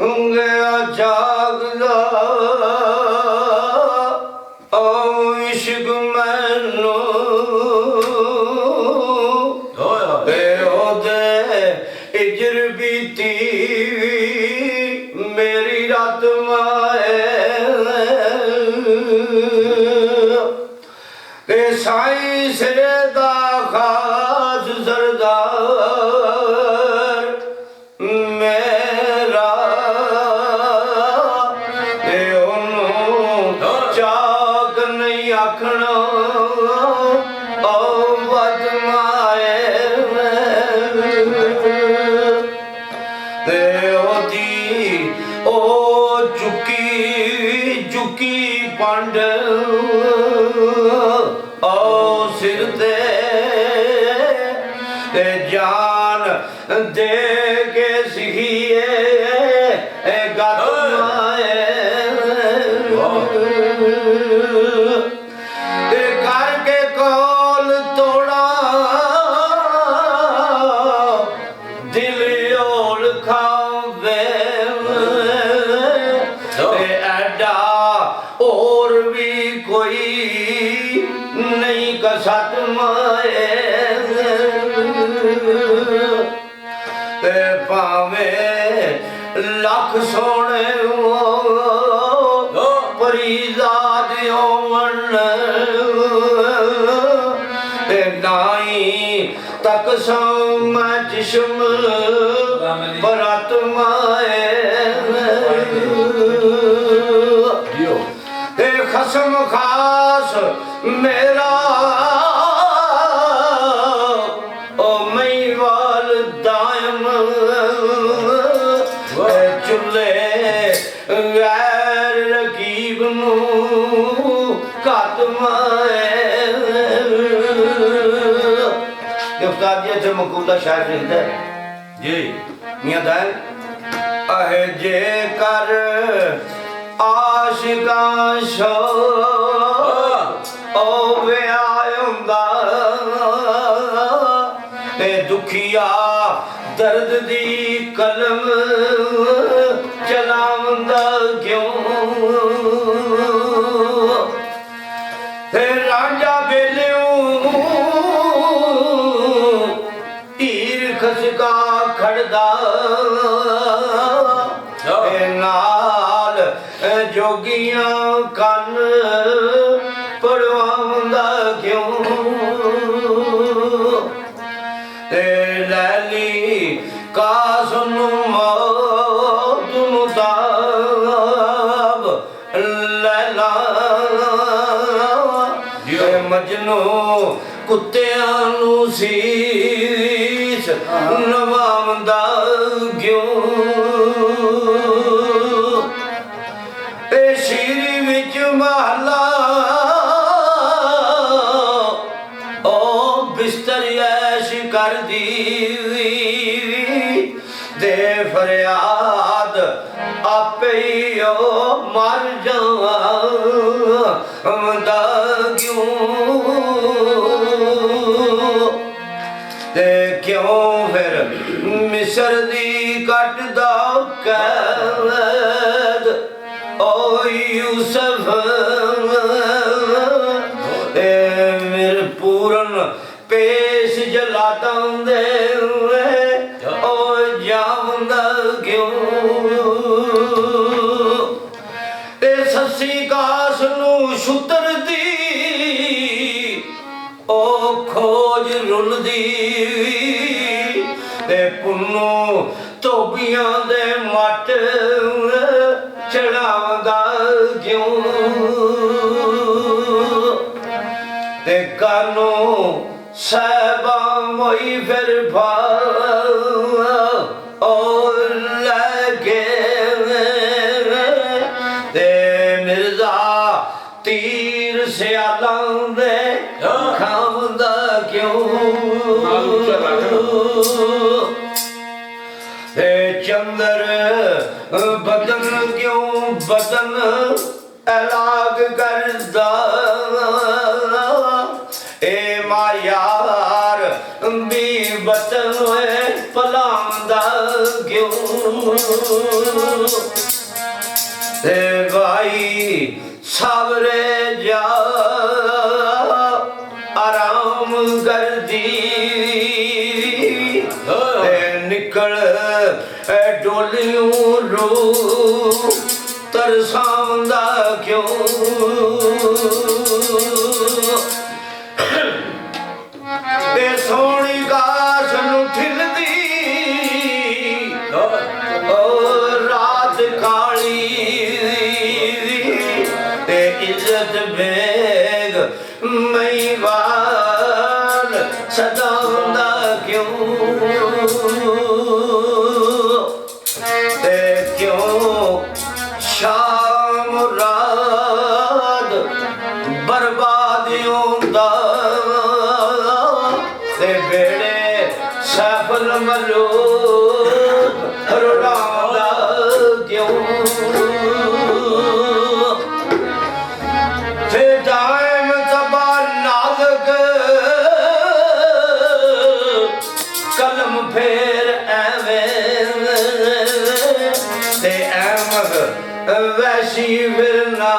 ਗਿਆ ਜਾਗਦਾ ਓ ਇਸ਼ਕ ਮੈਨੂੰ ਤੇ ਉਹਦੇ ਇਜਰ ਬੀਤੀ ਮੇਰੀ ਰਾਤ ਮਾਏ ਤੇ ਸਾਈਂ ਸਿਰੇ ਦਾ ਖਾਸ ਸਰਦਾਰ ਮੇਰਾ ਤੇ ਉਹਨੂੰ ਚਾਕ ਨਹੀਂ ਆਖਣਾ ਓ ਵੱਧ ਮਾਏ ਤੇ ਉਹਦੀ ਉਹ ਚੁੱਕੀ ਪੰਡ ਓ ਸਿਰ ਤੇ ਜਾਨ ਦੇ ਕੇ ਸਿਖੀਏ ਗੱਤ ਮਾਏ ਤੇ ਕਰਕੇ ਕੋਲ ਤੋੜਾ ਦਿਲ ਓਲ ਖਾਵੇ ਤੇ ਐਡਾ ਹੋਰ ਵੀ ਕੋਈ ਨਹੀਂ ਕਸਤ ਮਾਏ ਤੇ ਭਾਵੇਂ ਲੱਖ ਸੋਹਣੇ ਪਰੀਜ਼ਾਦ ਹੋਵਣ ਤੇ ਨਾਈ ਤੱਕ ਸੋ ਮੈਂ ਜਿਸਮ ਬਰਤ ਮਾਏ ਤੇ ਖਸਮ ਖਾਸ ਮੇਰਾ ਓ ਮਈਵਾਲ ਦਾਇਮ ਚੁੱਲੇ ਗੈਰ ਰਕੀਬ ਨੂੰ ਘੱਟ ਮਾਏ ਉਸਤਾਦ ਜੀ ਇੱਥੇ ਮਕਬੂਲਾ ਸ਼ਾਇਰ ਲਿਖਦਾ ਜੀ ਮੀਆਂ ਦਾਇਰ ਅਹੇ ਜੇ ਕਰ ਆਸ਼ਿਕਾਂ ਸ਼ੌਕ ਓ ਵਿਆਹ ਹੁੰਦਾ ਤੇ ਦੁਖੀਆ ਦਰਦ ਦੀ ਕਲਮ ਚਲਾਉਂਦਾ ਕਿਉਂ ਤੇ ਰਾਂਝਾ ਬੇਲਿਓ ਹੀਰ ਖਸਕਾ ਖੜਦਾ ਤੇ ਨਾਲ ਜੋਗੀਆਂ ਕੰਨ ਪੜਵਾਉਂਦਾ ਕਿਉਂ ਤੇ ਲੈਲੀ ਕਾਸ ਨੂੰ ਮੌਤ ਨੂੰ ਤਾਬ ਲੈਲਾ ਜੇ ਮਜਨੂ ਕੁੱਤਿਆਂ ਨੂੰ ਸੀਸ ਨਵਾਉਂਦਾ ਕਿਉਂ ਤੇ ਸ਼ੀਰੀ ਵਿੱਚ ਮਹਲਾ ਓ ਬਿਸਤਰ ਐਸ਼ ਕਰਦੀ ਦੇ ਫਰਿਆਦ ਆਪੇ ਹੀ ਓ ਮਰ ਜਾਵਾਂਦਾ ਕਿਉਂ ਤੇ ਕਿਉਂ ਫਿਰ ਮਿਸਰ ਦੀ ਕੱਟਦਾ ਕੈਦ ਓ ਯੂਸਫ ਮੇਰੇ ਪੂਰਨ ਪੇਸ਼ ਜਲਾਦਾਂ ਦੇ ਓ ਜਾਉਂਦਾ ਕਿਉਂ ਤੇ ਸੱਸੀ ਕਾਸ ਨੂੰ ਛੁੱਤਰ ਦੀ ਓ ਖੋਜ ਰੁਲਦੀ ਤੇ ਪੁੰਨੂ ਧੋਬੀਆਂ ਦੇ ਮੱਟ ਚੜਾਉਂਦਾ ਕਿਉਂ ਤੇ ਕਾਨੂੰ ਸਹਿਬਾ ਮੋਈ ਫਿਰ ਭਾ ਓ ਲੱਗੇ ਤੇ ਮਿਰਜ਼ਾ ਤੀਰ ਸਿਆਲਾਂ ਦੇ ਖਾਉਂਦਾ ਕਿਉਂ ਤੇ ਚੰਦਰ ਬਦਨ ਕਿਉਂ ਬਦਨ ਐਲਾਗ ਕਰਦਾ ਏ ਮਾਯਾਰ ਵੀ ਬਤਨ ਪਲਾਂਦਾ ਕਿਉਂ ਤੇ ਭਾਈ ਸਾਵਰੇ ਜਾ ਆਰਾਮ ਕਰਦੀ ਤੇ ਨਿਕਲ ਡੋਲਿਓ ਰੂ ਤਰਸਾਉਂਦਾ ਕਿਉਂ ਤੇ ਸੋਹਣੀ ਗਾਸ ਨੂੰ ਠਿਲਦੀ ਰਾਤ ਕਾਲੀ ਤੇ ਇੱਜ਼ਤ ਬੇਗ ਮਹੀਵਾਲ ਸਦਾਉਂਦਾ ਕਿਉਂ ਤੇ ਕਿਉਂ ਸ਼ਾਮ ਰਾਤ ਬਰਬਾਦੀਆਂ ਦਾ ਤੇ ਬੇੜੇ ਸਫਲ ਮਲੂਕ ਰੁਲਾਉਂਦਾ ਕਿਉਂ ਤੇ ਦਾਇਮ ਤਬਾ ਨਾਜ਼ਕ ਕਲਮ ਫੇਰ ਐਵੇਂ ਤੇ ਅਹਿਮਦ ਵੈਸ਼ੀ ਫਿਰਨਾ